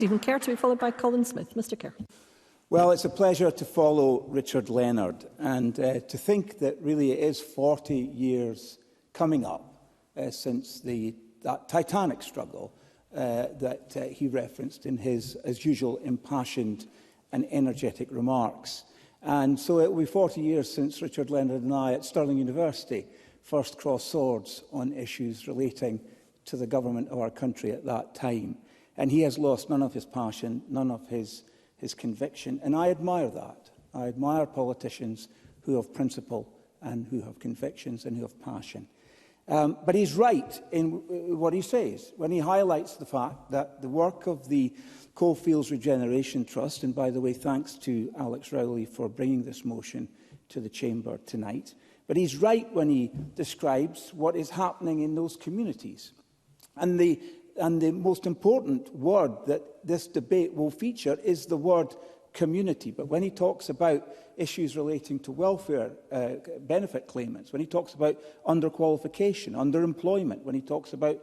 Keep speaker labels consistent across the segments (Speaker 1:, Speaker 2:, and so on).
Speaker 1: Stephen Kerr, to be followed by Colin Smith. Mr Kerr.
Speaker 2: Well, it's a pleasure to follow Richard Leonard and to think that really it is 40 years coming up since that titanic struggle that he referenced in his, as usual, impassioned and energetic remarks. And so it will be 40 years since Richard Leonard and I at Stirling University first crossed swords on issues relating to the government of our country at that time. And he has lost none of his passion, none of his conviction. And I admire that. I admire politicians who have principle and who have convictions and who have passion. But he's right in what he says when he highlights the fact that the work of the Coalfields Regeneration Trust, and by the way, thanks to Alex Rowley for bringing this motion to the Chamber tonight, but he's right when he describes what is happening in those communities. And the most important word that this debate will feature is the word community. But when he talks about issues relating to welfare benefit claimants, when he talks about underqualification, underemployment, when he talks about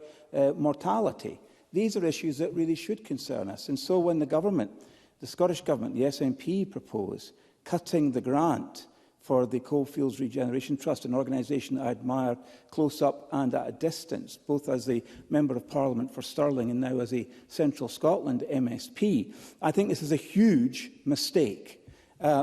Speaker 2: mortality, these are issues that really should concern us. And so when the government, the Scottish Government, the SNP, propose cutting the grant for the Coalfields Regeneration Trust, an organisation I admire close up and at a distance, both as a Member of Parliament for Stirling and now as a Central Scotland MSP. I think this is a huge mistake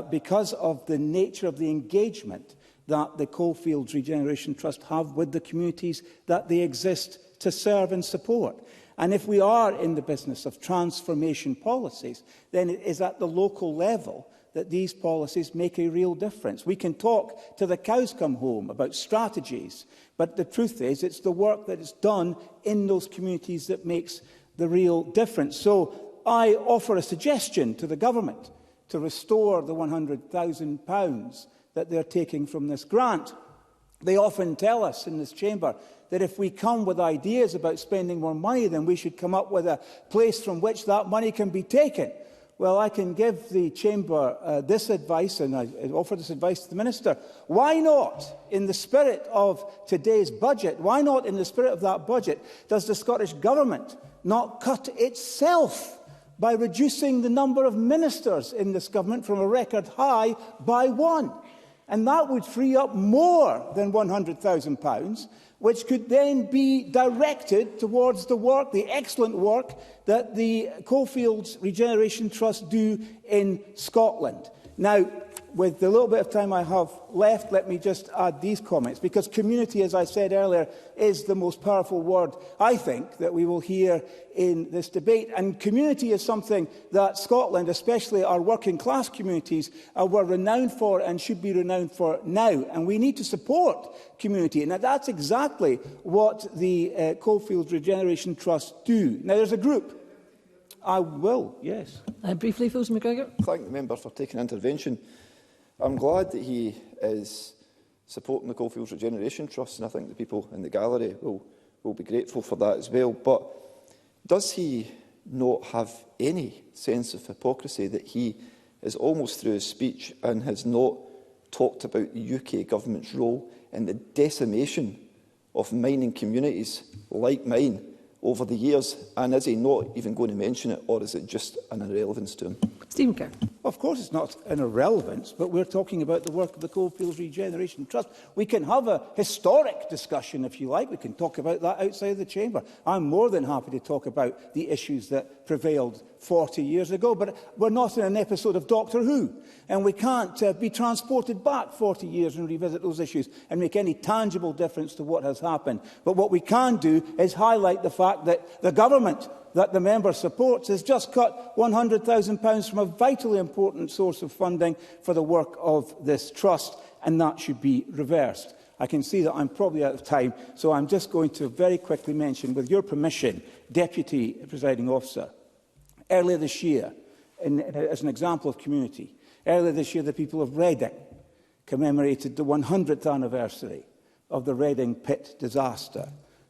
Speaker 2: because of the nature of the engagement that the Coalfields Regeneration Trust have with the communities that they exist to serve and support. And if we are in the business of transformation policies, then it is at the local level that these policies make a real difference. We can talk till the cows come home about strategies, but the truth is it's the work that is done in those communities that makes the real difference. So I offer a suggestion to the government to restore the £100,000 that they're taking from this grant. They often tell us in this chamber that if we come with ideas about spending more money, then we should come up with a place from which that money can be taken. Well, I can give the Chamber this advice, and I offer this advice to the Minister. Why not, in the spirit of today's budget, why not in the spirit of that budget, does the Scottish Government not cut itself by reducing the number of ministers in this government from a record high by one? And that would free up more than £100,000, which could then be directed towards the work, the excellent work, that the Coalfields Regeneration Trust do in Scotland. Now, with the little bit of time I have left, let me just add these comments, because community, as I said earlier, is the most powerful word, I think, that we will hear in this debate. And community is something that Scotland, especially our working class communities, were renowned for and should be renowned for now. And we need to support community. And that's exactly what the Coalfields Regeneration Trust do. Now, there's a group. I will, yes.
Speaker 1: Briefly, Phil McGregor.
Speaker 3: Thank the member for taking intervention. I'm glad that he is supporting the Coalfields Regeneration Trust, and I think the people in the gallery will be grateful for that as well. But does he not have any sense of hypocrisy that he is almost through his speech and has not talked about the UK government's role in the decimation of mining communities like mine over the years? And is he not even going to mention it, or is it just an irrelevance to him?
Speaker 1: Stephen Kerr.
Speaker 2: Of course it's not an irrelevance, but we're talking about the work of the Coalfields Regeneration Trust. We can have a historic discussion, if you like. We can talk about that outside the chamber. I'm more than happy to talk about the issues that prevailed 40 years ago, but we're not in an episode of Doctor Who, and we can't be transported back 40 years and revisit those issues and make any tangible difference to what has happened. But what we can do is highlight the fact that the government that the member supports has just cut £100,000 from a vitally important source of funding for the work of this trust, and that should be reversed. I can see that I'm probably out of time, so I'm just going to very quickly mention, with your permission, Deputy Presiding Officer, earlier this year, as an example of community, earlier this year the people of Reading commemorated the 100th anniversary of the Reading pit disaster.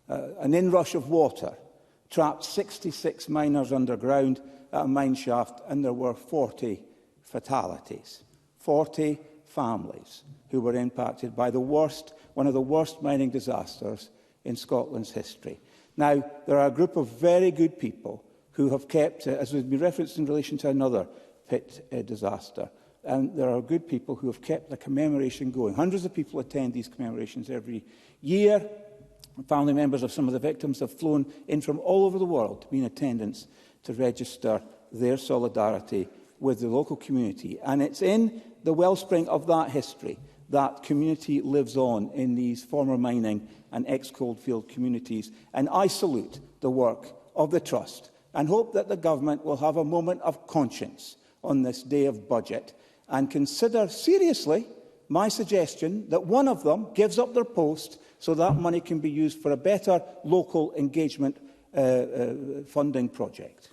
Speaker 2: An inrush of water trapped 66 miners underground at a mine shaft, and there were 40 fatalities. 40 families who were impacted by one of the worst mining disasters in Scotland's history. Now, there are a group of very good people who have kept, as has been referenced in relation to another pit disaster, and there are good people who have kept the commemoration going. Hundreds of people attend these commemorations every year. Family members of some of the victims have flown in from all over the world to be in attendance to register their solidarity with the local community. And it's in the wellspring of that history that community lives on in these former mining and ex-coalfield communities. And I salute the work of the Trust and hope that the Government will have a moment of conscience on this day of budget and consider seriously my suggestion that one of them gives up their post so that money can be used for a better local engagement funding project.